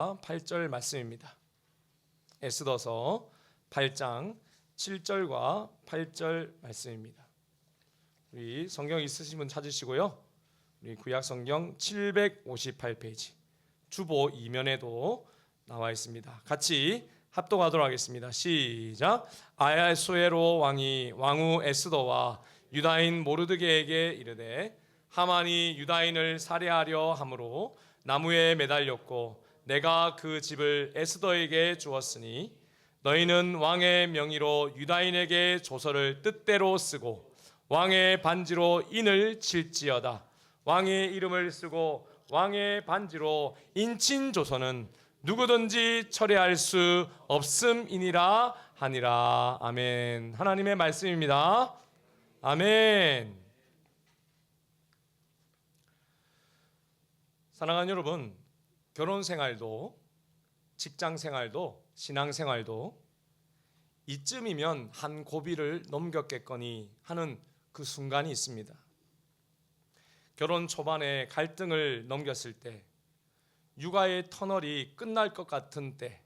8절 말씀입니다. 에스더서 8장 7절과 8절 말씀입니다. 우리 성경 있으신 분 찾으시고요. 우리 구약 성경 758페이지 주보 2면에도 나와 있습니다. 같이 합독하도록 하겠습니다. 시작. 아하수에로 왕이 왕후 에스더와 유다인 모르드게에게 이르되 하만이 유다인을 살해하려 함으로 나무에 매달렸고 내가 그 집을 에스더에게 주었으니 너희는 왕의 명의로 유다인에게 조서를 뜻대로 쓰고 왕의 반지로 인을 칠지어다. 왕의 이름을 쓰고 왕의 반지로 인친 조서는 누구든지 철회할 수 없음이니라 하니라. 아멘. 하나님의 말씀입니다. 아멘. 사랑하는 여러분, 결혼 생활도 직장 생활도 신앙 생활도 이쯤이면 한 고비를 넘겼겠거니 하는 그 순간이 있습니다. 결혼 초반에 갈등을 넘겼을 때, 육아의 터널이 끝날 것 같은 때,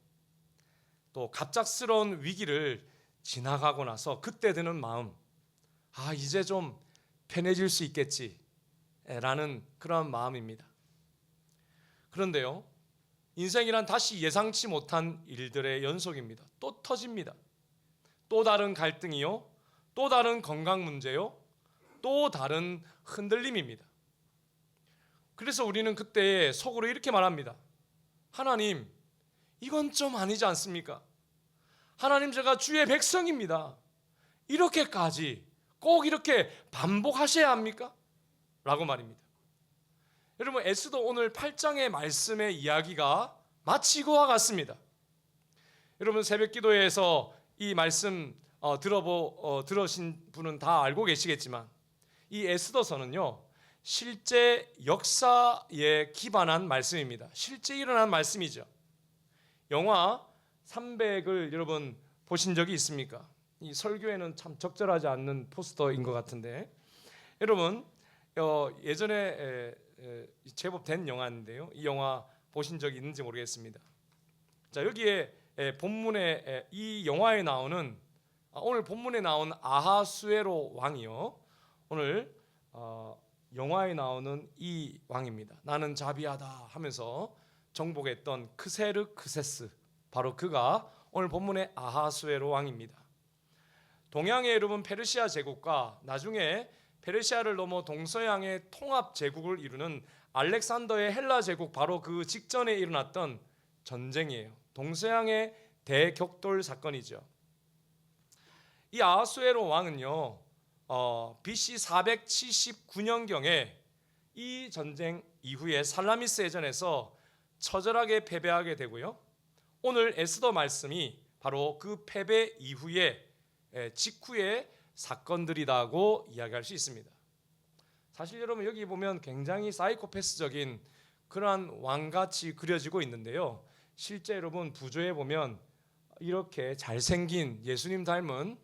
또 갑작스러운 위기를 지나가고 나서 그때 드는 마음, 이제 좀 편해질 수 있겠지 라는 그런 마음입니다. 그런데요, 인생이란 다시 예상치 못한 일들의 연속입니다. 또 터집니다. 또 다른 갈등이요, 또 다른 건강 문제요, 또 다른 흔들림입니다. 그래서 우리는 그때 속으로 이렇게 말합니다. 하나님, 이건 좀 아니지 않습니까? 하나님, 제가 주의 백성입니다. 이렇게까지 꼭 이렇게 반복하셔야 합니까? 라고 말입니다. 여러분, 에스더 오늘 8장의 말씀의 이야기가 마치 이거와 같습니다. 여러분, 새벽 기도에서 이 말씀 들으신 분은 다 알고 계시겠지만 이 에스더서는요, 실제 역사에 기반한 말씀입니다. 실제 일어난 말씀이죠. 영화 300을 여러분 보신 적이 있습니까? 이 설교에는 참 적절하지 않는 포스터인 것 같은데, 여러분 예전에 제법 된 영화인데요, 이 영화 보신 적이 있는지 모르겠습니다. 자, 여기에 본문에 이 영화에 나오는 오늘 본문에 나온 아하수에로 왕이요, 오늘 영화에 나오는 이 왕입니다. 나는 자비하다 하면서 정복했던 크세르크세스, 바로 그가 오늘 본문의 아하수에로 왕입니다. 동양의 여러분 페르시아 제국과 나중에 페르시아를 넘어 동서양의 통합 제국을 이루는 알렉산더의 헬라 제국, 바로 그 직전에 일어났던 전쟁이에요. 동서양의 대격돌 사건이죠. 이 아하수에로 왕은요, BC 479년경에 이 전쟁 이후에 살라미스 해전에서 처절하게 패배하게 되고요, 오늘 에스더 말씀이 바로 그 패배 이후에 직후의 사건들이라고 이야기할 수 있습니다. 사실 여러분, 여기 보면 굉장히 사이코패스적인 그러한 왕같이 그려지고 있는데요, 실제 여러분 부조에 보면 이렇게 잘생긴 예수님 닮은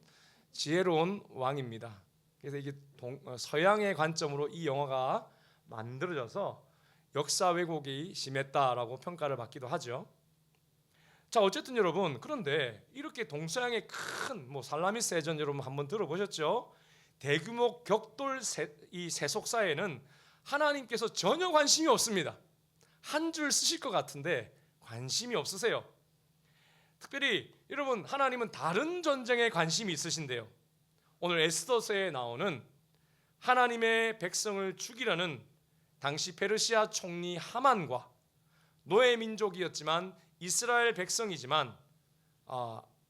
지혜로운 왕입니다. 그래서 이게 서양의 관점으로 이 영화가 만들어져서 역사 왜곡이 심했다라고 평가를 받기도 하죠. 자, 어쨌든 여러분, 그런데 이렇게 동서양의 큰 살라미스 해전 여러분 한번 들어보셨죠? 대규모 격돌 이 세속사에는 하나님께서 전혀 관심이 없습니다. 한 줄 쓰실 것 같은데 관심이 없으세요. 특별히 여러분, 하나님은 다른 전쟁에 관심이 있으신데요, 오늘 에스더서에 나오는 하나님의 백성을 죽이려는 당시 페르시아 총리 하만과 노예 민족이었지만 이스라엘 백성이지만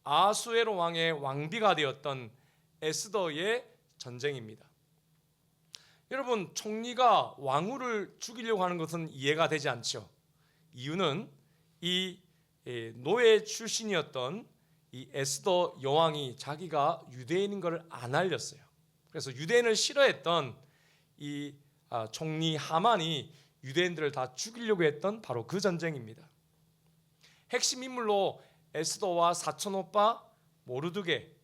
아하수에로 왕의 왕비가 되었던 에스더의 전쟁입니다. 여러분, 총리가 왕후를 죽이려고 하는 것은 이해가 되지 않죠. 이유는 이 노예 출신이었던 이 에스더 여왕이 자기가 유대인인 것을 안 알렸어요. 그래서 유대인을 싫어했던 이 총리 하만이 유대인들을 다 죽이려고 했던 바로 그 전쟁입니다. 핵심 인물로 에스더와 사촌오빠 모르드게,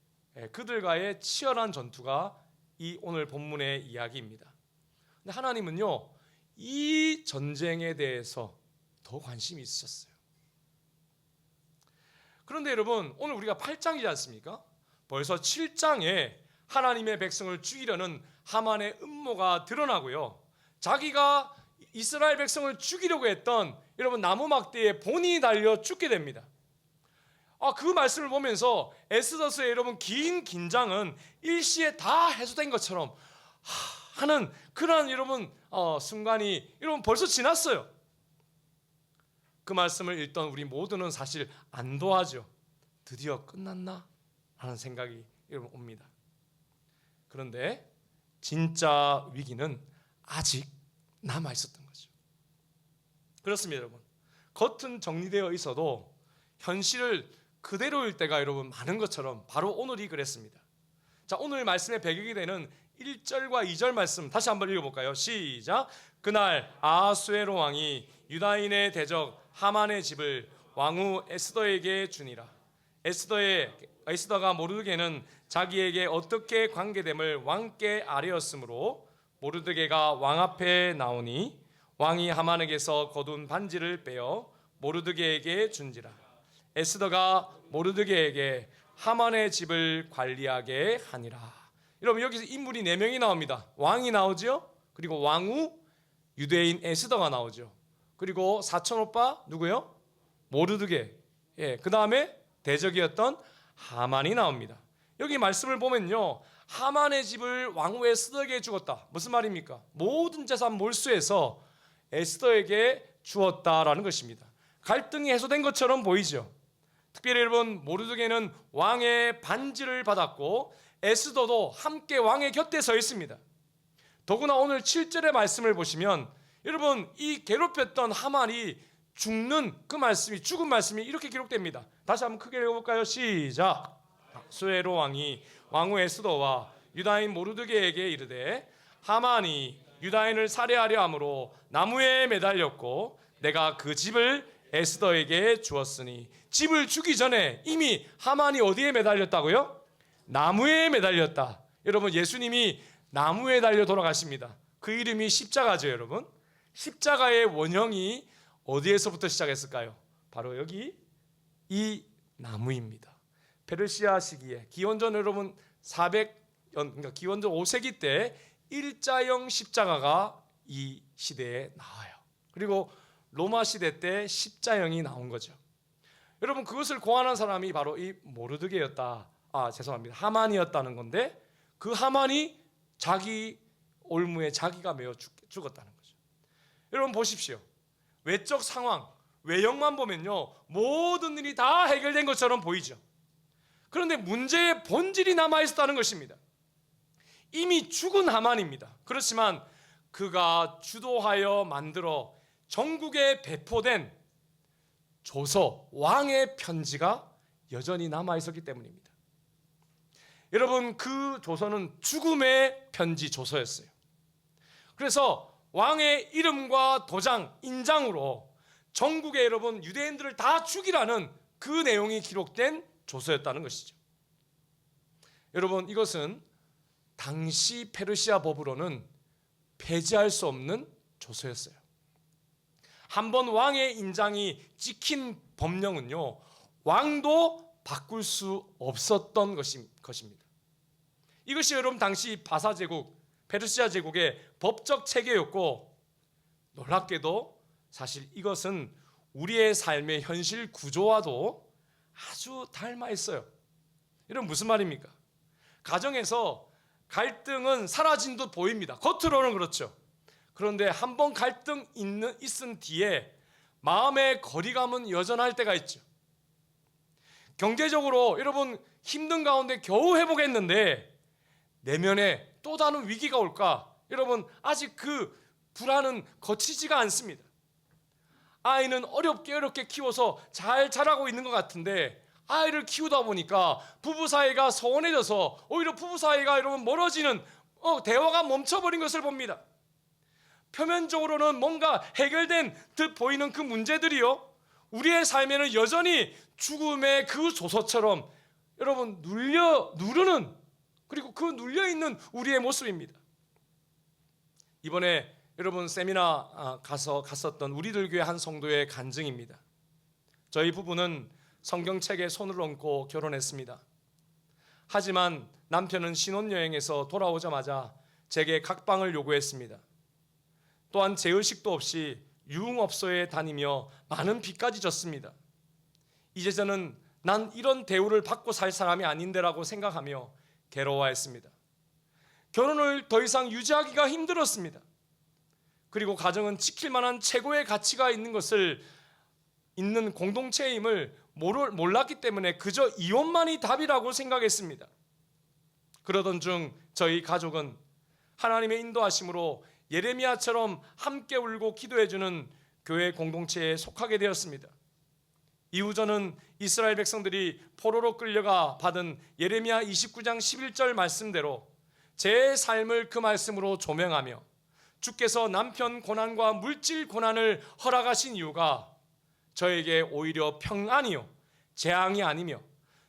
그들과의 치열한 전투가 이 오늘 본문의 이야기입니다. 근데 하나님은요, 이 전쟁에 대해서 더 관심이 있으셨어요. 그런데 여러분, 오늘 우리가 8장이지 않습니까? 벌써 7장에 하나님의 백성을 죽이려는 하만의 음모가 드러나고요, 자기가 이스라엘 백성을 죽이려고 했던 여러분 나무 막대에 본인이 달려 죽게 됩니다. 그 말씀을 보면서 에스더서의 여러분 긴 긴장은 일시에 다 해소된 것처럼 하는 그러한 여러분 순간이 여러분 벌써 지났어요. 그 말씀을 읽던 우리 모두는 사실 안도하죠. 드디어 끝났나? 하는 생각이 여러분 옵니다. 그런데 진짜 위기는 아직 남아 있었던 거죠. 그렇습니다, 여러분. 겉은 정리되어 있어도 현실을 그대로일 때가 여러분 많은 것처럼 바로 오늘이 그랬습니다. 자, 오늘 말씀의 배경이 되는 1절과 2절 말씀 다시 한번 읽어볼까요? 시작. 그날 아하수에로 왕이 유다인의 대적 하만의 집을 왕후 에스더에게 주니라. 에스더가 모르드게는 자기에게 어떻게 관계됨을 왕께 아뢰었으므로 모르드게가 왕 앞에 나오니 왕이 하만에게서 거둔 반지를 빼어 모르드게에게 준지라. 에스더가 모르드게에게 하만의 집을 관리하게 하니라. 여러분, 여기서 인물이 4명이 나옵니다. 왕이 나오죠. 그리고 왕후 유대인 에스더가 나오죠. 그리고 사촌오빠 누구요? 모르드게. 그 다음에 대적이었던 하만이 나옵니다. 여기 말씀을 보면요, 하만의 집을 왕후 에스더에게 주었다. 무슨 말입니까? 모든 재산 몰수해서 에스더에게 주었다라는 것입니다. 갈등이 해소된 것처럼 보이죠. 특별히 여러분, 모르드게는 왕의 반지를 받았고 에스더도 함께 왕의 곁에 서 있습니다. 더구나 오늘 7절의 말씀을 보시면 여러분, 이 괴롭혔던 하만이 죽는 그 말씀이, 죽은 말씀이 이렇게 기록됩니다. 다시 한번 크게 읽어볼까요? 시작. 수에로 왕이 왕후 에스더와 유다인 모르드게에게 이르되 하만이 유다인을 살해하려 함으로 나무에 매달렸고 내가 그 집을 에스더에게 주었으니. 집을 주기 전에 이미 하만이 어디에 매달렸다고요? 나무에 매달렸다. 여러분, 예수님이 나무에 달려 돌아가십니다. 그 이름이 십자가죠, 여러분. 십자가의 원형이 어디에서부터 시작했을까요? 바로 여기 이 나무입니다. 페르시아 시기에 기원전 여러분 400, 기원전 5세기 때 일자형 십자가가 이 시대에 나와요. 그리고 로마 시대 때 십자형이 나온 거죠. 여러분, 그것을 고안한 사람이 바로 이 모르드게였다. 하만이었다는 건데, 그 하만이 자기 올무에 자기가 매어 죽었다는 거죠. 여러분 보십시오. 외적 상황, 외형만 보면요, 모든 일이 다 해결된 것처럼 보이죠. 그런데 문제의 본질이 남아있었다는 것입니다. 이미 죽은 하만입니다. 그렇지만 그가 주도하여 만들어 전국에 배포된 조서, 왕의 편지가 여전히 남아있었기 때문입니다. 여러분, 그 조서는 죽음의 편지 조서였어요. 그래서 왕의 이름과 도장, 인장으로 전국의 여러분 유대인들을 다 죽이라는 그 내용이 기록된 조서였다는 것이죠. 여러분, 이것은 당시 페르시아 법으로는 폐지할 수 없는 조서였어요. 한번 왕의 인장이 찍힌 법령은요, 왕도 바꿀 수 없었던 것입니다. 이것이 여러분 당시 바사 제국, 페르시아 제국의 법적 체계였고, 놀랍게도 사실 이것은 우리의 삶의 현실 구조와도 아주 닮아 있어요. 이런 무슨 말입니까? 가정에서 갈등은 사라진 듯 보입니다. 겉으로는 그렇죠. 그런데 한번 갈등 있은 뒤에 마음의 거리감은 여전할 때가 있죠. 경제적으로 여러분 힘든 가운데 겨우 회복했는데 내면에 또 다른 위기가 올까? 여러분, 아직 그 불안은 거치지가 않습니다. 아이는 어렵게 키워서 잘 자라고 있는 것 같은데, 아이를 키우다 보니까 부부 사이가 소원해져서 오히려 부부 사이가 여러분 멀어지는, 대화가 멈춰버린 것을 봅니다. 표면적으로는 뭔가 해결된 듯 보이는 그 문제들이요, 우리의 삶에는 여전히 죽음의 그 조서처럼 여러분 누르는, 그리고 그 눌려있는 우리의 모습입니다. 이번에 여러분 세미나 갔었던 우리들 교회 한 성도의 간증입니다. 저희 부부는 성경책에 손을 얹고 결혼했습니다. 하지만 남편은 신혼여행에서 돌아오자마자 제게 각방을 요구했습니다. 또한 재의식도 없이 유흥업소에 다니며 많은 빚까지 졌습니다. 이제 저는 난 이런 대우를 받고 살 사람이 아닌데라고 생각하며 괴로워했습니다. 결혼을 더 이상 유지하기가 힘들었습니다. 그리고 가정은 지킬 만한 최고의 가치가 있는 공동체임을 몰랐기 때문에 그저 이혼만이 답이라고 생각했습니다. 그러던 중 저희 가족은 하나님의 인도하심으로 예레미야처럼 함께 울고 기도해주는 교회 공동체에 속하게 되었습니다. 이후 저는 이스라엘 백성들이 포로로 끌려가 받은 예레미야 29장 11절 말씀대로 제 삶을 그 말씀으로 조명하며 주께서 남편 고난과 물질 고난을 허락하신 이유가 저에게 오히려 평안이요 재앙이 아니며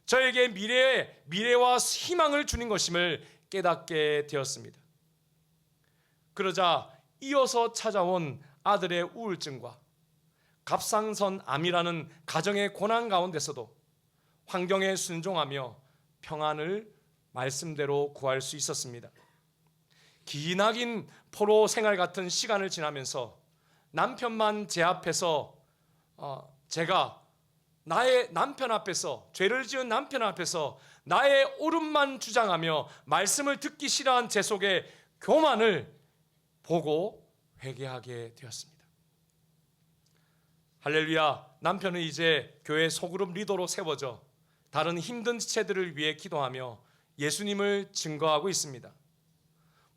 저에게 미래와 희망을 주는 것임을 깨닫게 되었습니다. 그러자 이어서 찾아온 아들의 우울증과 갑상선암이라는 가정의 고난 가운데서도 환경에 순종하며 평안을 말씀대로 구할 수 있었습니다. 기나긴 포로 생활 같은 시간을 지나면서 남편만 제 앞에서 제가 나의 남편 앞에서 죄를 지은 남편 앞에서 나의 옳음만 주장하며 말씀을 듣기 싫어한 제 속의 교만을 보고 회개하게 되었습니다. 할렐루야. 남편은 이제 교회 소그룹 리더로 세워져 다른 힘든 지체들을 위해 기도하며 예수님을 증거하고 있습니다.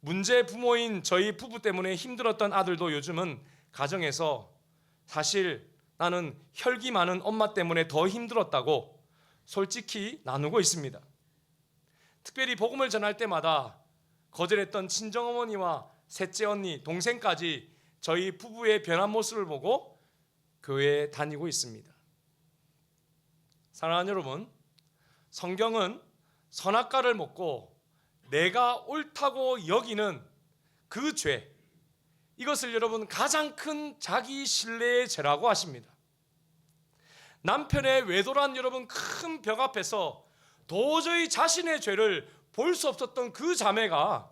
문제 부모인 저희 부부 때문에 힘들었던 아들도 요즘은 가정에서 사실 나는 혈기 많은 엄마 때문에 더 힘들었다고 솔직히 나누고 있습니다. 특별히 복음을 전할 때마다 거절했던 친정어머니와 셋째 언니, 동생까지 저희 부부의 변한 모습을 보고 교회에 다니고 있습니다. 사랑하는 여러분, 성경은 선악과를 먹고 내가 옳다고 여기는 그 죄, 이것을 여러분 가장 큰 자기 신뢰의 죄라고 하십니다. 남편의 외도란 여러분 큰 벽 앞에서 도저히 자신의 죄를 볼 수 없었던 그 자매가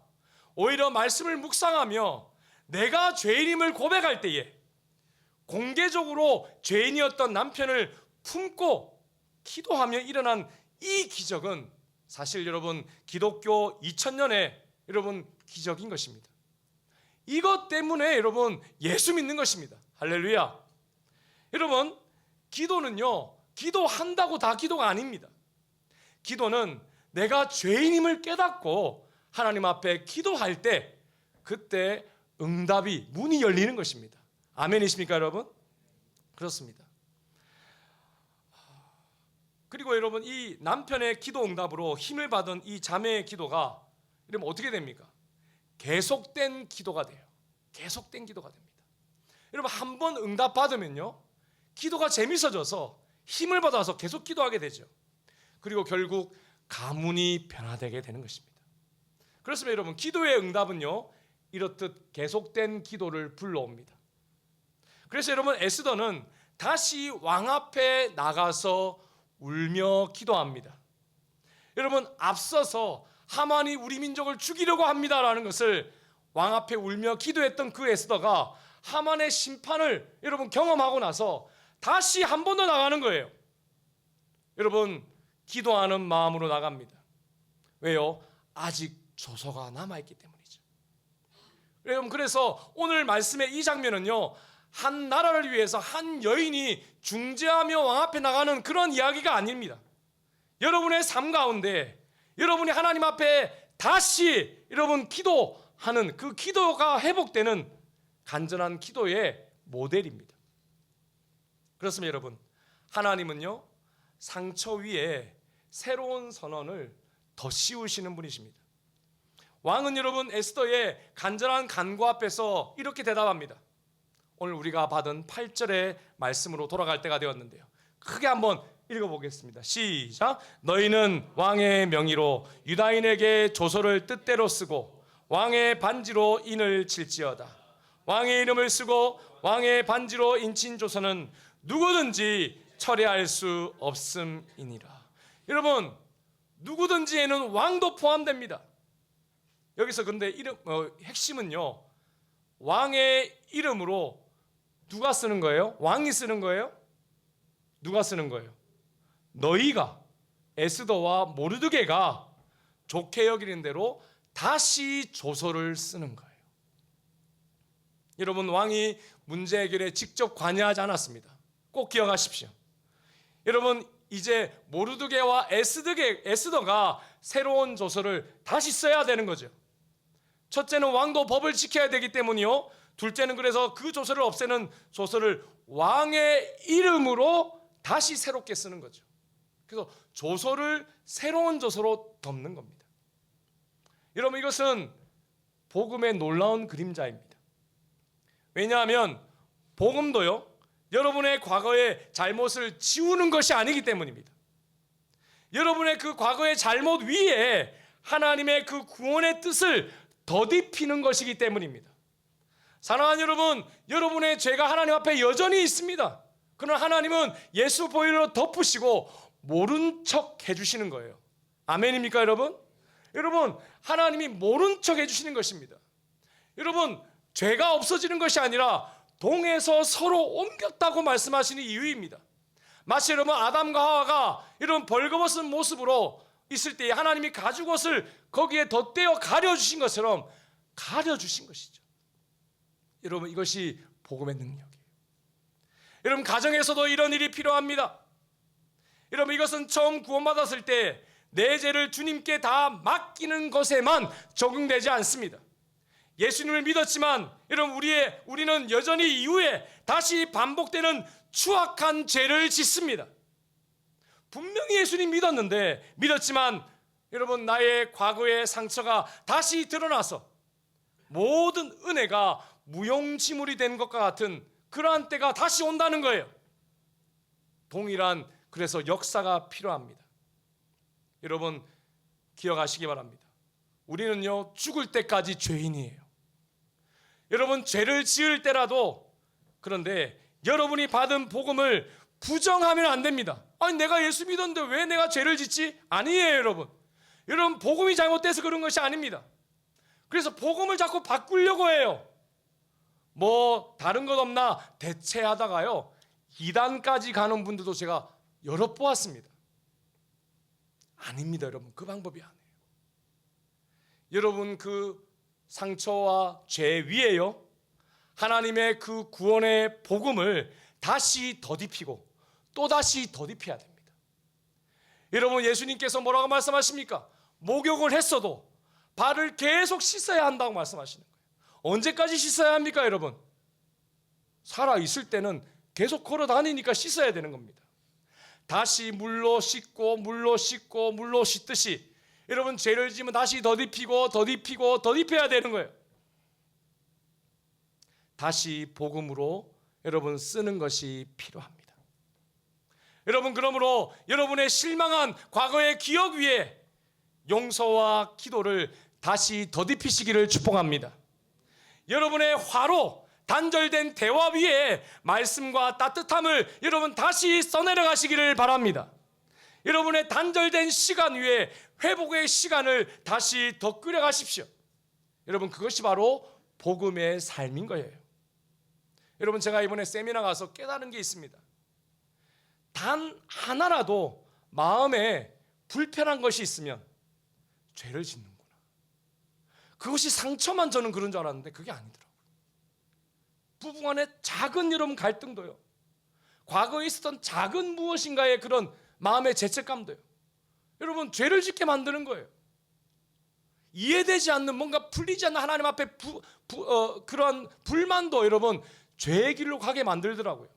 오히려 말씀을 묵상하며 내가 죄인임을 고백할 때에 공개적으로 죄인이었던 남편을 품고 기도하며 일어난 이 기적은 사실 여러분 기독교 2000년의 여러분 기적인 것입니다. 이것 때문에 여러분 예수 믿는 것입니다. 할렐루야. 여러분 기도는요, 기도한다고 다 기도가 아닙니다. 기도는 내가 죄인임을 깨닫고 하나님 앞에 기도할 때 그때 응답이 문이 열리는 것입니다. 아멘이십니까 여러분? 그렇습니다. 그리고 여러분 이 남편의 기도 응답으로 힘을 받은 이 자매의 기도가 이러면 어떻게 됩니까? 계속된 기도가 돼요. 계속된 기도가 됩니다. 여러분 한 번 응답 받으면요 기도가 재밌어져서 힘을 받아서 계속 기도하게 되죠. 그리고 결국 가문이 변화되게 되는 것입니다. 그렇습니다. 여러분 기도의 응답은요 이렇듯 계속된 기도를 불러옵니다. 그래서 여러분 에스더는 다시 왕 앞에 나가서 울며 기도합니다. 여러분 앞서서 하만이 우리 민족을 죽이려고 합니다라는 것을 왕 앞에 울며 기도했던 그 에스더가 하만의 심판을 여러분 경험하고 나서 다시 한 번 더 나가는 거예요. 여러분 기도하는 마음으로 나갑니다. 왜요? 아직 조서가 남아있기 때문이죠. 여러분 그래서 오늘 말씀의 이 장면은요 한 나라를 위해서 한 여인이 중재하며 왕 앞에 나가는 그런 이야기가 아닙니다. 여러분의 삶 가운데 여러분이 하나님 앞에 다시 여러분 기도하는 그 기도가 회복되는 간절한 기도의 모델입니다. 그렇습니다. 여러분 하나님은요 상처 위에 새로운 선언을 더 씌우시는 분이십니다. 왕은 여러분 에스더의 간절한 간구 앞에서 이렇게 대답합니다. 오늘 우리가 받은 8절의 말씀으로 돌아갈 때가 되었는데요. 크게 한번 읽어보겠습니다. 시작. 너희는 왕의 명의로 유다인에게 조서를 뜻대로 쓰고 왕의 반지로 인을 칠지어다. 왕의 이름을 쓰고 왕의 반지로 인친 조서는 누구든지 철회할 수 없음이니라. 여러분, 누구든지에는 왕도 포함됩니다. 여기서 근데 핵심은요, 왕의 이름으로 누가 쓰는 거예요? 왕이 쓰는 거예요? 누가 쓰는 거예요? 너희가, 에스더와 모르드게가 좋게 여기는 대로 다시 조서를 쓰는 거예요. 여러분, 왕이 문제 해결에 직접 관여하지 않았습니다. 꼭 기억하십시오. 여러분, 이제 모르드게와 에스더가 새로운 조서를 다시 써야 되는 거죠. 첫째는 왕도 법을 지켜야 되기 때문이요. 둘째는 그래서 그 조서를 없애는 조서를 왕의 이름으로 다시 새롭게 쓰는 거죠. 그래서 조서를 새로운 조서로 덮는 겁니다. 여러분, 이것은 복음의 놀라운 그림자입니다. 왜냐하면 복음도요, 여러분의 과거의 잘못을 지우는 것이 아니기 때문입니다. 여러분의 그 과거의 잘못 위에 하나님의 그 구원의 뜻을 덧입히는 것이기 때문입니다. 사랑하는 여러분, 여러분의 죄가 하나님 앞에 여전히 있습니다. 그러나 하나님은 예수 보혈로 덮으시고 모른 척 해주시는 거예요. 아멘입니까, 여러분? 여러분, 하나님이 모른 척 해주시는 것입니다. 여러분, 죄가 없어지는 것이 아니라 동에서 서로 옮겼다고 말씀하시는 이유입니다. 마치 여러분, 아담과 하와가 이런 벌거벗은 모습으로 있을 때 하나님이 가죽옷을 거기에 덧대어 가려주신 것처럼 가려주신 것이죠. 여러분, 이것이 복음의 능력이에요. 여러분, 가정에서도 이런 일이 필요합니다. 여러분, 이것은 처음 구원받았을 때 내 죄를 주님께 다 맡기는 것에만 적용되지 않습니다. 예수님을 믿었지만 여러분, 우리는 여전히 이후에 다시 반복되는 추악한 죄를 짓습니다. 분명히 예수님 믿었지만 여러분, 나의 과거의 상처가 다시 드러나서 모든 은혜가 무용지물이 된 것과 같은 그러한 때가 다시 온다는 거예요. 동일한 그래서 역사가 필요합니다. 여러분, 기억하시기 바랍니다. 우리는요, 죽을 때까지 죄인이에요. 여러분, 죄를 지을 때라도, 그런데 여러분이 받은 복음을 부정하면 안 됩니다. 아니, 내가 예수 믿었는데 왜 내가 죄를 짓지? 아니에요, 여러분. 여러분, 복음이 잘못돼서 그런 것이 아닙니다. 그래서 복음을 자꾸 바꾸려고 해요. 뭐 다른 것 없나 대체하다가요, 이단까지 가는 분들도 제가 여러 보았습니다. 아닙니다, 여러분. 그 방법이 아니에요. 여러분, 그 상처와 죄 위에요, 하나님의 그 구원의 복음을 다시 덧입히고 또다시 덧입혀야 됩니다. 여러분, 예수님께서 뭐라고 말씀하십니까? 목욕을 했어도 발을 계속 씻어야 한다고 말씀하시는 거예요. 언제까지 씻어야 합니까, 여러분? 살아있을 때는 계속 걸어 다니니까 씻어야 되는 겁니다. 다시 물로 씻고 물로 씻고 물로 씻듯이 여러분, 죄를 지으면 다시 덧입히고 덧입혀야 되는 거예요. 다시 복음으로 여러분 쓰는 것이 필요합니다. 여러분, 그러므로 여러분의 실망한 과거의 기억 위에 용서와 기도를 다시 덧입히시기를 축복합니다. 여러분의 화로 단절된 대화 위에 말씀과 따뜻함을 여러분 다시 써내려 가시기를 바랍니다. 여러분의 단절된 시간 위에 회복의 시간을 다시 더 끌어 가십시오. 여러분, 그것이 바로 복음의 삶인 거예요. 여러분, 제가 이번에 세미나 가서 깨달은 게 있습니다. 단 하나라도 마음에 불편한 것이 있으면 죄를 짓는구나. 그것이 상처만, 저는 그런 줄 알았는데 그게 아니더라고요. 부부간의 작은 여러분 갈등도요, 과거에 있었던 작은 무엇인가의 그런 마음의 죄책감도요, 여러분 죄를 짓게 만드는 거예요. 이해되지 않는, 뭔가 풀리지 않는 하나님 앞에 그런 불만도 여러분 죄의 길로 가게 만들더라고요.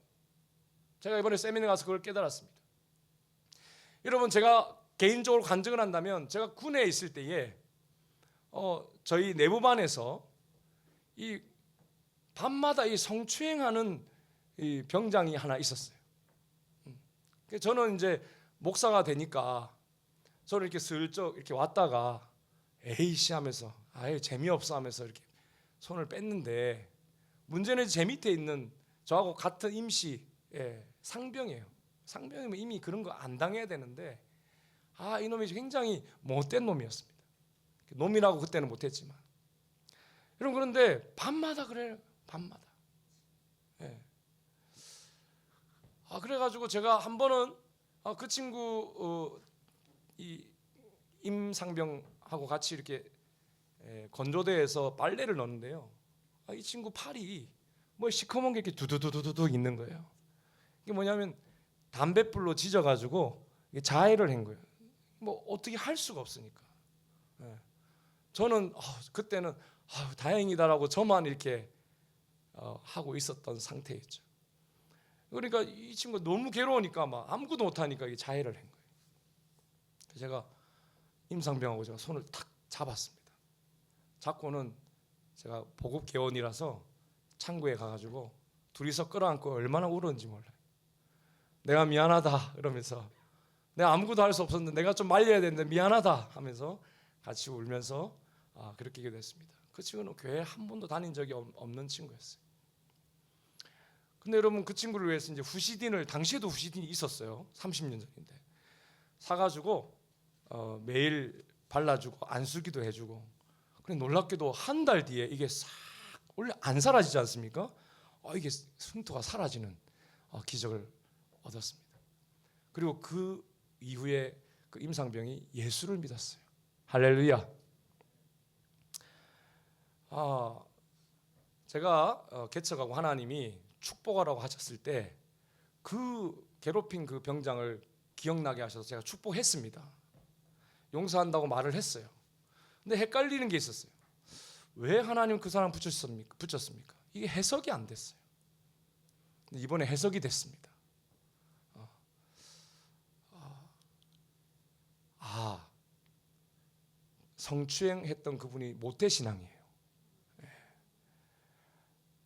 제가 이번에 세미나 가서 그걸 깨달았습니다. 여러분, 제가 개인적으로 간증을 한다면, 제가 군에 있을 때에 저희 내부반에서 이 밤마다 이 성추행하는 이 병장이 하나 있었어요. 저는 이제 목사가 되니까 저는 이렇게 슬쩍 이렇게 왔다가 에이씨 하면서 아예 재미없어 하면서 이렇게 손을 뺐는데, 문제는 제 밑에 있는 저하고 같은 임시 상병이에요. 상병이면 이미 그런 거 안 당해야 되는데 이놈이 굉장히 못된 놈이었습니다. 놈이라고 그때는 못했지만 여러분 그런데 밤마다 그래요. 밤마다. 예. 그래가지고 제가 한 번은 그 친구 이 임상병하고 같이 이렇게 건조대에서 빨래를 넣는데요. 이 친구 팔이 뭐 시커먼 게 이렇게 두두두두두 있는 거예요. 이게 뭐냐면 담뱃불로 지져가지고 자해를 한 거예요. 뭐 어떻게 할 수가 없으니까. 저는 그때는 다행이다라고 저만 이렇게 하고 있었던 상태였죠. 그러니까 이 친구가 너무 괴로우니까 막 아무것도 못하니까 이게 자해를 한 거예요. 제가 임상병하고 제가 손을 탁 잡았습니다. 잡고는 제가 보급 개원이라서 창구에 가가지고 둘이서 끌어안고 얼마나 울었는지 몰라요. 내가 미안하다 이러면서 내가 아무것도 할 수 없었는데 내가 좀 말려야 되는데 미안하다 하면서 같이 울면서 그렇게 됐습니다. 그 친구는 교회 한 번도 다닌 적이 없는 친구였어요. 근데 여러분 그 친구를 위해서 이제 후시딘을 당시에도 후시딘이 있었어요. 30년 전인데 사가지고 매일 발라주고 안수기도 해주고. 그래 놀랍게도 한 달 뒤에 이게 싹 원래 안 사라지지 않습니까? 이게 흉터가 사라지는 기적을 얻었습니다. 그리고 그 이후에 그 임상병이 예수를 믿었어요. 할렐루야. 제가 개척하고 하나님이 축복하라고 하셨을 때 그 괴롭힌 그 병장을 기억나게 하셔서 제가 축복했습니다. 용서한다고 말을 했어요. 근데 헷갈리는 게 있었어요. 왜 하나님 그 사람 붙였습니까? 이게 해석이 안 됐어요. 근데 이번에 해석이 됐습니다. 성추행했던 그분이 모태신앙이에요.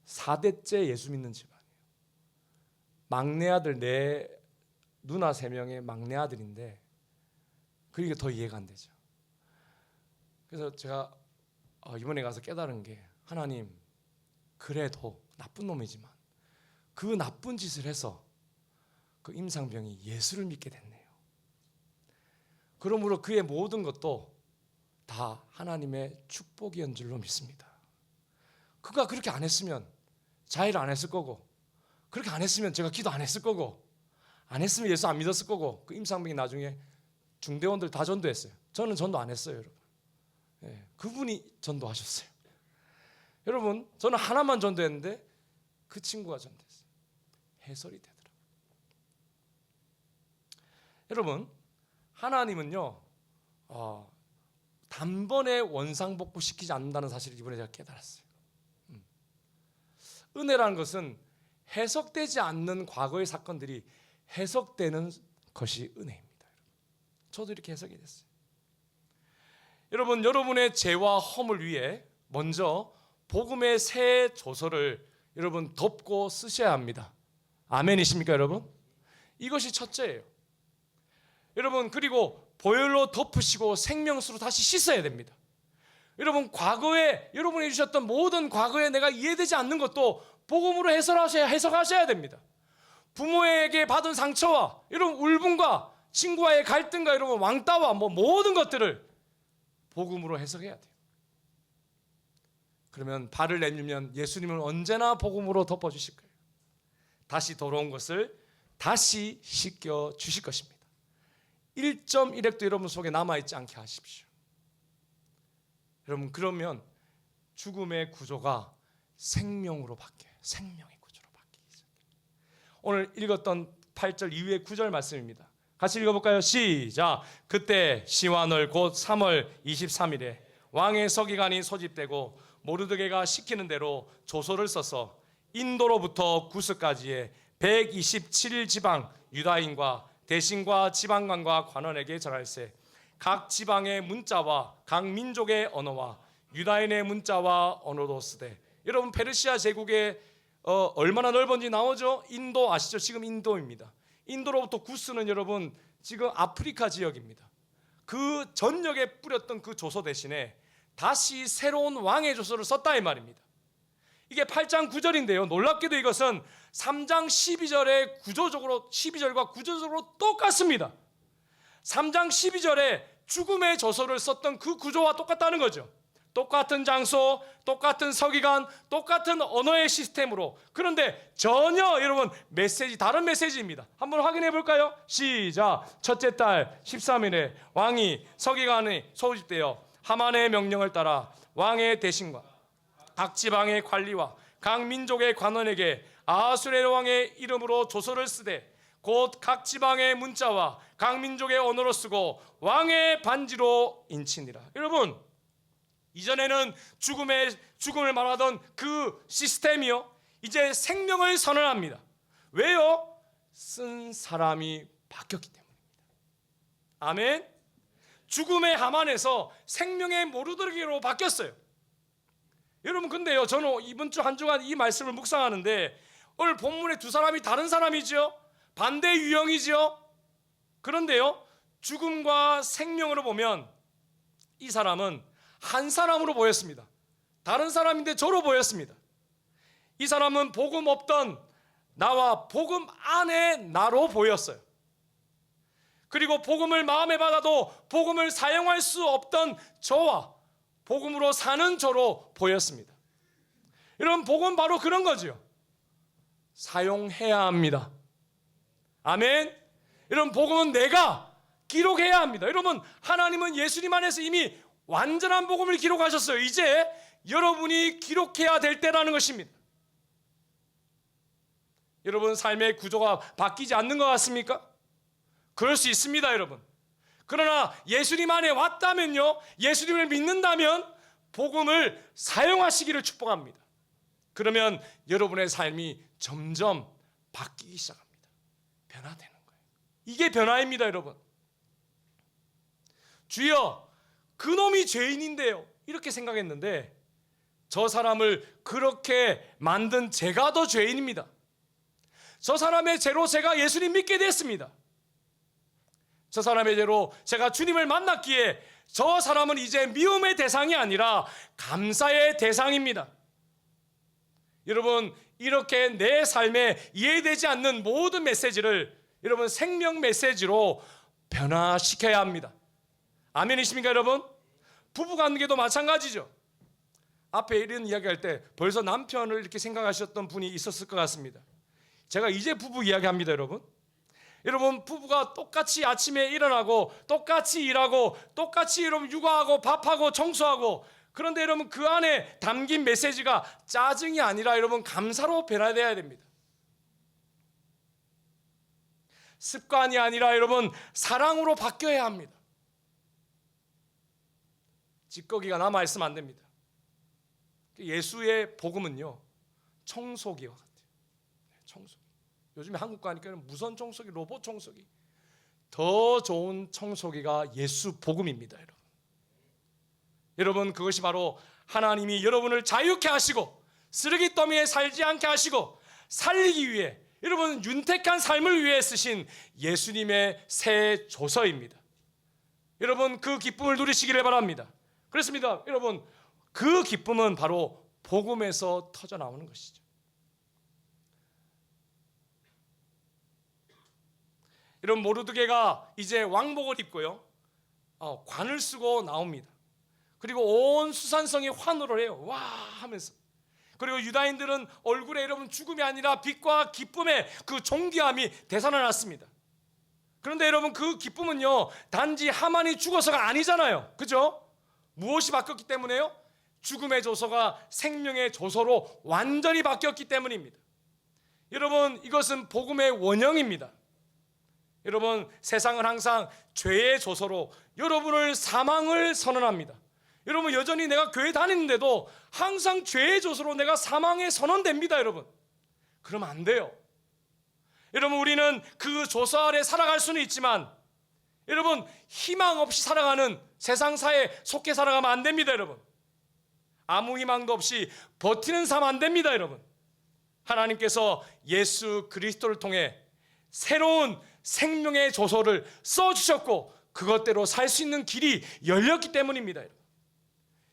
4대째 예수 믿는 집안이에요. 막내 아들 내 누나 3명의 막내 아들인데 그게 더 이해가 안 되죠. 그래서 제가 이번에 가서 깨달은 게 하나님 그래도 나쁜 놈이지만 그 나쁜 짓을 해서 그 임상병이 예수를 믿게 됐네요. 그러므로 그의 모든 것도 다 하나님의 축복이었는 줄로 믿습니다. 그가 그렇게 안 했으면 자해를 안 했을 거고 그렇게 안 했으면 제가 기도 안 했을 거고 안 했으면 예수 안 믿었을 거고 그 임상병이 나중에 중대원들 다 전도했어요. 저는 전도 안 했어요, 여러분. 그분이 전도하셨어요. 여러분 저는 하나만 전도했는데 그 친구가 전도했어요. 해설이 되더라고요. 여러분 하나님은요 단번에 원상복구시키지 않는다는 사실을 이번에 제가 깨달았어요. 은혜라는 것은 해석되지 않는 과거의 사건들이 해석되는 것이 은혜입니다. 저도 이렇게 해석이 됐어요. 여러분 여러분의 죄와 허물 위해 먼저 복음의 새 조서를 여러분 덮고 쓰셔야 합니다. 아멘이십니까 여러분? 이것이 첫째예요. 여러분 그리고 보혈로 덮으시고 생명수로 다시 씻어야 됩니다. 여러분 과거에 여러분이 주셨던 모든 과거에 내가 이해되지 않는 것도 복음으로 해석하셔야 됩니다. 부모에게 받은 상처와 여러분 울분과 친구와의 갈등과 여러분 왕따와 모든 것들을 복음으로 해석해야 돼요. 그러면 발을 내밀면 예수님은 언제나 복음으로 덮어주실 거예요. 다시 더러운 것을 다시 씻겨 주실 것입니다. 1.1핵도 여러분 속에 남아있지 않게 하십시오. 여러분 그러면 죽음의 구조가 생명으로 바뀌어요. 생명의 구조로 바뀌기 시작해요. 오늘 읽었던 8절 이후의 9절 말씀입니다. 같이 읽어볼까요? 시작. 그때 시완월 곧 3월 23일에 왕의 서기관이 소집되고 모르드게가 시키는 대로 조서를 써서 인도로부터 구스까지의 127일 지방 유다인과 대신과 지방관과 관원에게 전할세. 각 지방의 문자와 각 민족의 언어와 유다인의 문자와 언어도 쓰되. 여러분 페르시아 제국의 얼마나 넓은지 나오죠? 인도 아시죠? 지금 인도입니다. 인도로부터 구스는 여러분 지금 아프리카 지역입니다. 그 전역에 뿌렸던 그 조서 대신에 다시 새로운 왕의 조서를 썼다 이 말입니다. 이게 8장 9절인데요. 놀랍게도 이것은 3장 12절의 구조적으로 12절과 구조적으로 똑같습니다. 3장 12절에 죽음의 조서를 썼던 그 구조와 똑같다는 거죠. 똑같은 장소, 똑같은 서기관, 똑같은 언어의 시스템으로. 그런데 전혀 여러분 메시지 다른 메시지입니다. 한번 확인해 볼까요? 시작. 첫째 달 13일에 왕이 서기관이 소집되어 하만의 명령을 따라 왕의 대신과 각 지방의 관리와 각 민족의 관원에게 아하수에로 왕의 이름으로 조서를 쓰되 곧 각 지방의 문자와 각 민족의 언어로 쓰고 왕의 반지로 인치니라. 여러분, 이전에는 죽음을 말하던 그 시스템이요, 이제 생명을 선언합니다. 왜요? 쓴 사람이 바뀌었기 때문입니다. 아멘. 죽음의 하만에서 생명의 모르드게로 바뀌었어요. 여러분, 근데요, 저는 이번 주 한 주간 이 말씀을 묵상하는데 오늘 본문에 두 사람이 다른 사람이죠. 반대 유형이죠. 그런데요, 죽음과 생명으로 보면 이 사람은 한 사람으로 보였습니다. 다른 사람인데 저로 보였습니다. 이 사람은 복음 없던 나와 복음 안에 나로 보였어요. 그리고 복음을 마음에 받아도 복음을 사용할 수 없던 저와 복음으로 사는 저로 보였습니다. 여러분, 복음 바로 그런 거죠. 사용해야 합니다. 아멘. 여러분, 복음은 내가 기록해야 합니다. 여러분, 하나님은 예수님 안에서 이미 완전한 복음을 기록하셨어요. 이제 여러분이 기록해야 될 때라는 것입니다. 여러분, 삶의 구조가 바뀌지 않는 것 같습니까? 그럴 수 있습니다, 여러분. 그러나 예수님 안에 왔다면요, 예수님을 믿는다면 복음을 사용하시기를 축복합니다. 그러면 여러분의 삶이 점점 바뀌기 시작합니다. 변화되는 거예요. 이게 변화입니다, 여러분. 주여, 그놈이 죄인인데요, 이렇게 생각했는데 저 사람을 그렇게 만든 제가 더 죄인입니다. 저 사람의 죄로 제가 예수님 믿게 됐습니다. 저 사람의 죄로 제가 주님을 만났기에 저 사람은 이제 미움의 대상이 아니라 감사의 대상입니다. 여러분, 이렇게 내 삶에 이해되지 않는 모든 메시지를 여러분 생명 메시지로 변화시켜야 합니다. 아멘이십니까, 여러분? 부부관계도 마찬가지죠. 앞에 이런 이야기할 때 벌써 남편을 이렇게 생각하셨던 분이 있었을 것 같습니다. 제가 이제 부부 이야기합니다, 여러분. 여러분, 부부가 똑같이 아침에 일어나고 똑같이 일하고 똑같이 여러분 육아하고 밥하고 청소하고, 그런데 여러분 그 안에 담긴 메시지가 짜증이 아니라 여러분 감사로 변화되어야 됩니다. 습관이 아니라 여러분 사랑으로 바뀌어야 합니다. 찌꺼기가 남아있으면 안 됩니다. 예수의 복음은요, 청소기와 같아요. 청소기. 요즘에 한국 가니까 무선 청소기, 로봇 청소기, 더 좋은 청소기가 예수 복음입니다, 여러분. 여러분, 그것이 바로 하나님이 여러분을 자유케 하시고 쓰레기 더미에 살지 않게 하시고 살리기 위해 여러분 윤택한 삶을 위해 쓰신 예수님의 새 조서입니다. 여러분, 그 기쁨을 누리시기를 바랍니다. 그렇습니다. 여러분, 그 기쁨은 바로 복음에서 터져 나오는 것이죠. 여러분, 모르드게가 이제 왕복을 입고요, 관을 쓰고 나옵니다. 그리고 온 수산성이 환호를 해요. 와 하면서. 그리고 유다인들은 얼굴에 여러분 죽음이 아니라 빛과 기쁨의 그 존귀함이 되살아났습니다. 그런데 여러분, 그 기쁨은요 단지 하만이 죽어서가 아니잖아요. 그죠? 무엇이 바뀌었기 때문에요? 죽음의 조서가 생명의 조서로 완전히 바뀌었기 때문입니다. 여러분, 이것은 복음의 원형입니다. 여러분, 세상은 항상 죄의 조서로 여러분을 사망을 선언합니다. 여러분, 여전히 내가 교회 다니는데도 항상 죄의 조서로 내가 사망에 선언됩니다, 여러분. 그러면 안 돼요. 여러분, 우리는 그 조서 아래 살아갈 수는 있지만 여러분, 희망 없이 살아가는 세상사에 속해 살아가면 안 됩니다, 여러분. 아무 희망도 없이 버티는 삶 안 됩니다, 여러분. 하나님께서 예수 그리스도를 통해 새로운 생명의 조서를 써주셨고 그것대로 살 수 있는 길이 열렸기 때문입니다, 여러분.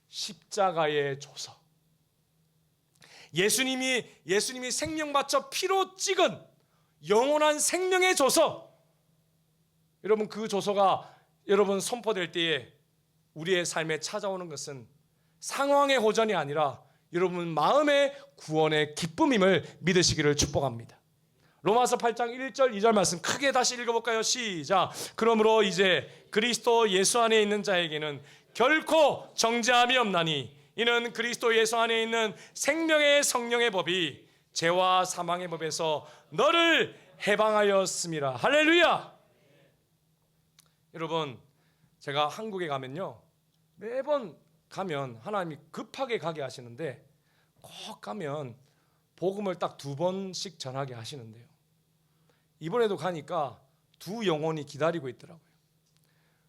십자가의 조서, 예수님이 생명 바쳐 피로 찍은 영원한 생명의 조서, 여러분 그 조서가 여러분 선포될 때에 우리의 삶에 찾아오는 것은 상황의 호전이 아니라 여러분 마음의 구원의 기쁨임을 믿으시기를 축복합니다. 로마서 8장 1절 2절 말씀 크게 다시 읽어볼까요? 시작. 그러므로 이제 그리스도 예수 안에 있는 자에게는 결코 정죄함이 없나니 이는 그리스도 예수 안에 있는 생명의 성령의 법이 죄와 사망의 법에서 너를 해방하였음이라. 할렐루야. 여러분 제가 한국에 가면요, 매번 가면 하나님이 급하게 가게 하시는데 꼭 가면 복음을 딱 2번씩 전하게 하시는데요, 이번에도 가니까 2 영혼이 기다리고 있더라고요.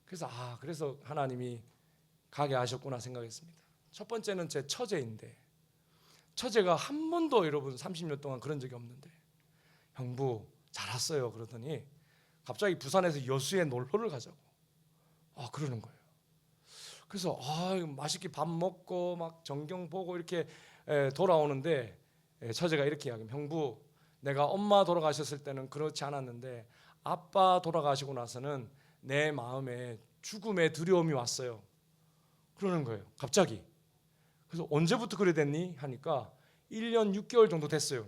그래서 하나님이 가게 하셨구나 생각했습니다. 첫 번째는 제 처제인데, 처제가 한 번도 여러분 30년 동안 그런 적이 없는데 형부 잘 왔어요 그러더니 갑자기 부산에서 여수에 놀러를 가자고 그러는 거예요. 그래서 맛있게 밥 먹고 막 전경 보고 이렇게 돌아오는데 처제가 이렇게 이야기합니다. 형부, 내가 엄마 돌아가셨을 때는 그렇지 않았는데 아빠 돌아가시고 나서는 내 마음에 죽음의 두려움이 왔어요. 그러는 거예요 갑자기. 그래서 언제부터 그래 됐니? 하니까 1년 6개월 정도 됐어요.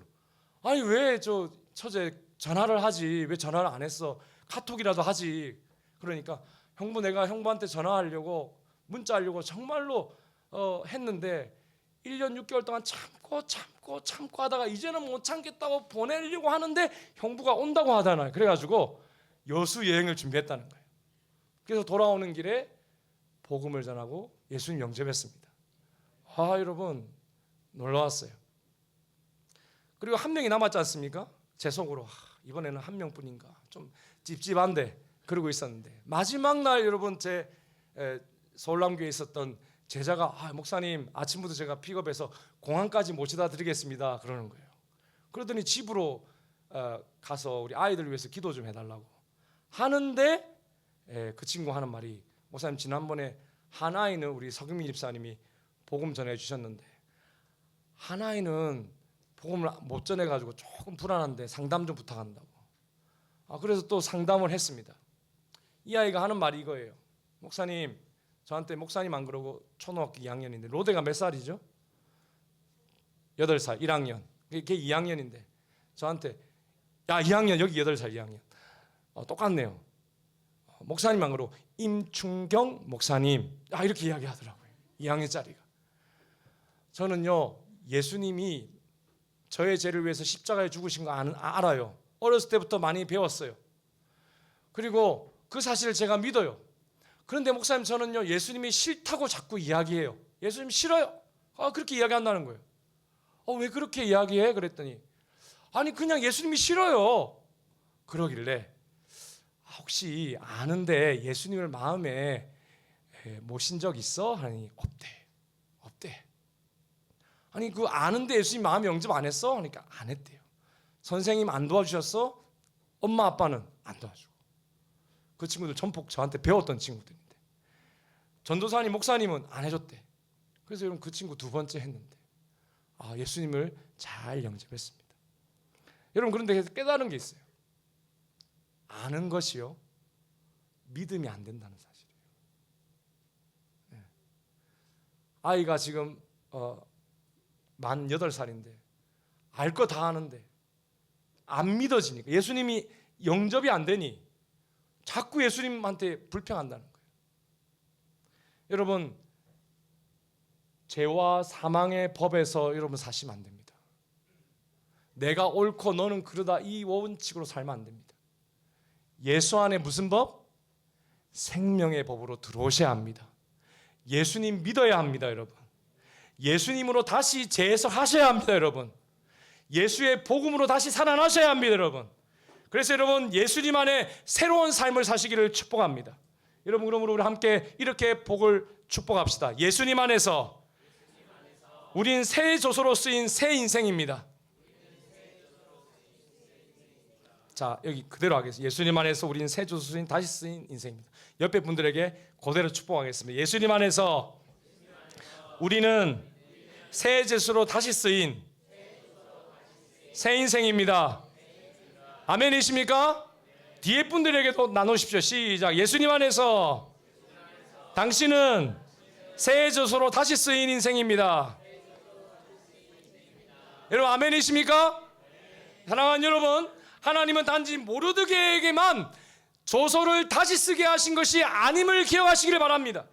아니 왜 저 처제 전화를 하지, 왜 전화를 안 했어? 카톡이라도 하지. 그러니까 형부, 내가 형부한테 전화하려고 문자하려고 정말로 했는데 1년 6개월 동안 참고 하다가 이제는 못 참겠다고 보내려고 하는데 형부가 온다고 하잖아요. 그래가지고 여수 여행을 준비했다는 거예요. 그래서 돌아오는 길에 복음을 전하고 예수님 영접했습니다. 여러분 놀라웠어요. 그리고 한 명이 남았지 않습니까? 제 속으로 이번에는 한 명뿐인가 좀 찝찝한데 그러고 있었는데, 마지막 날 여러분 제 서울남교에 있었던 제자가 목사님 아침부터 제가 픽업해서 공항까지 모시다 드리겠습니다 그러는 거예요. 그러더니 집으로 가서 우리 아이들 위해서 기도 좀 해달라고 하는데 그 친구 하는 말이, 목사님 지난번에 한 아이는 우리 서경민 집사님이 복음 전해 주셨는데 한 아이는 복음을 못 전해가지고 조금 불안한데 상담 좀 부탁한다고. 그래서 또 상담을 했습니다. 이 아이가 하는 말이 이거예요. 목사님, 저한테 목사님 안 그러고 초등학교 2학년인데 로데가 몇 살이죠? 8살 1학년. 걔 2학년인데 저한테 야 2학년 여기 8살 2학년. 똑같네요. 목사님 안 그러고 임충경 목사님 이렇게 이야기하더라고요. 2학년짜리가. 저는요 예수님이 저의 죄를 위해서 십자가에 죽으신 거 알아요. 어렸을 때부터 많이 배웠어요. 그리고 그 사실을 제가 믿어요. 그런데 목사님 저는요 예수님이 싫다고 자꾸 이야기해요. 예수님 싫어요. 그렇게 이야기한다는 거예요. 왜 그렇게 이야기해? 그랬더니 아니 그냥 예수님이 싫어요. 그러길래 혹시 아는데 예수님을 마음에 모신 적 있어? 하니 없대. 아니 그 아는데 예수님 마음에 영접 안 했어? 하니까 안 했대요. 선생님 안 도와주셨어? 엄마 아빠는 안 도와주고. 그 친구들 전폭 저한테 배웠던 친구들인데 전도사님 목사님은 안 해줬대. 그래서 여러분 그 친구 2번째 했는데 예수님을 잘 영접했습니다. 여러분 그런데 깨달은 게 있어요. 아는 것이요 믿음이 안 된다는 사실이에요. 아이가 지금 만 8살인데 알 거 다 아는데 안 믿어지니까, 예수님이 영접이 안 되니 자꾸 예수님한테 불평한다는 거예요. 여러분 죄와 사망의 법에서 여러분 사시면 안 됩니다. 내가 옳고 너는 그러다 이 원칙으로 살면 안 됩니다. 예수 안에 무슨 법? 생명의 법으로 들어오셔야 합니다. 예수님 믿어야 합니다. 여러분 예수님으로 다시 재해석하셔야 합니다. 여러분 예수의 복음으로 다시 살아나셔야 합니다. 여러분 그래서 여러분 예수님 안에 새로운 삶을 사시기를 축복합니다. 여러분 그러므로 우리 함께 이렇게 복을 축복합시다. 예수님 안에서 우린 새 조서로 쓰인 새 인생입니다. 자 여기 그대로 하겠습니다. 예수님 안에서 우린 새 조서로 쓰인 다시 쓰인 인생입니다. 옆에 분들에게 그대로 축복하겠습니다. 예수님 안에서 우리는 새 제수로 다시 쓰인 새 인생입니다. 아멘이십니까? 뒤에 분들에게도 나누십시오. 시작. 예수님 안에서 당신은 새 저서로 다시 쓰인 인생입니다. 여러분 아멘이십니까? 사랑하는 여러분, 하나님은 단지 모르드게에게만 조서를 다시 쓰게 하신 것이 아님을 기억하시기를 바랍니다.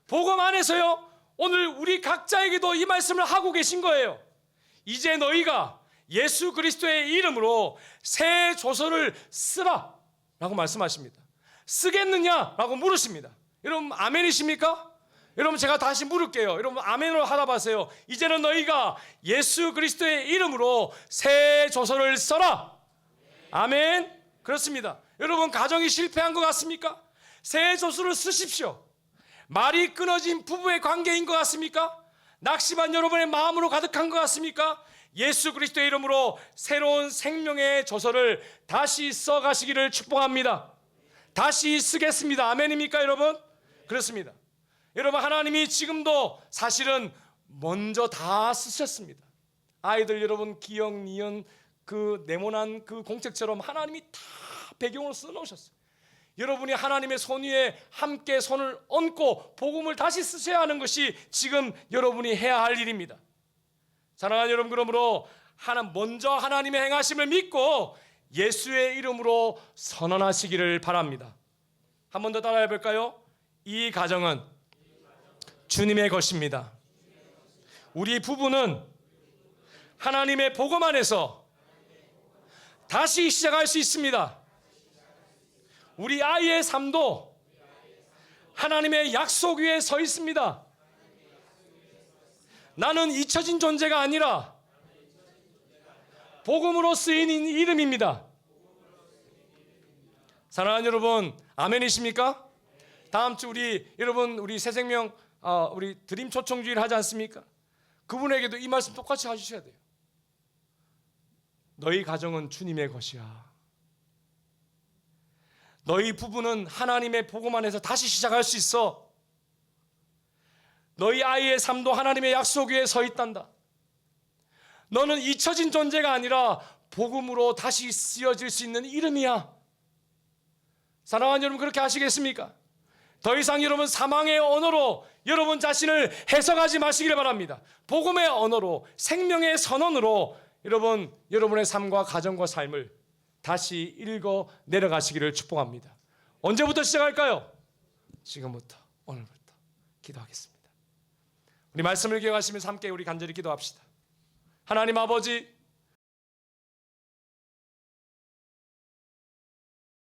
복음 안에서요, 오늘 우리 각자에게도 이 말씀을 하고 계신 거예요. 이제 너희가 예수 그리스도의 이름으로 새 조서를 쓰라 라고 말씀하십니다. 쓰겠느냐 라고 물으십니다. 여러분 아멘이십니까? 여러분 제가 다시 물을게요. 여러분 아멘으로 하다 봐세요. 이제는 너희가 예수 그리스도의 이름으로 새 조서를 써라. 아멘. 그렇습니다. 여러분 가정이 실패한 것 같습니까? 새 조서를 쓰십시오. 말이 끊어진 부부의 관계인 것 같습니까? 낙심한 여러분의 마음으로 가득한 것 같습니까? 예수 그리스도의 이름으로 새로운 생명의 조서를 다시 써가시기를 축복합니다. 다시 쓰겠습니다. 아멘입니까 여러분? 그렇습니다. 여러분 하나님이 지금도 사실은 먼저 다 쓰셨습니다. 아이들 여러분 기억, 니은, 그 네모난 그 공책처럼 하나님이 다 배경으로 써놓으셨어요. 여러분이 하나님의 손 위에 함께 손을 얹고 복음을 다시 쓰셔야 하는 것이 지금 여러분이 해야 할 일입니다. 사랑하는 여러분, 그러므로 먼저 하나님의 행하심을 믿고 예수의 이름으로 선언하시기를 바랍니다. 한 번 더 따라해 볼까요? 이 가정은 주님의 것입니다. 우리 부부는 하나님의 복음 안에서 다시 시작할 수 있습니다. 우리 아이의 삶도 하나님의 약속 위에 서 있습니다. 나는 잊혀진 존재가 아니라 복음으로 쓰인 이름입니다. 사랑하는 여러분, 아멘이십니까? 다음 주 우리 새생명 우리 드림 초청주의를 하지 않습니까? 그분에게도 이 말씀 똑같이 해주셔야 돼요. 너희 가정은 주님의 것이야. 너희 부부는 하나님의 복음 안에서 다시 시작할 수 있어. 너희 아이의 삶도 하나님의 약속 위에 서 있단다. 너는 잊혀진 존재가 아니라 복음으로 다시 쓰여질 수 있는 이름이야. 사랑하는 여러분, 그렇게 하시겠습니까? 더 이상 여러분 사망의 언어로 여러분 자신을 해석하지 마시기를 바랍니다. 복음의 언어로, 생명의 선언으로 여러분의 삶과 가정과 삶을 다시 읽어 내려가시기를 축복합니다. 언제부터 시작할까요? 지금부터, 오늘부터 기도하겠습니다. 우리 말씀을 기억하시면서 함께 우리 간절히 기도합시다. 하나님 아버지,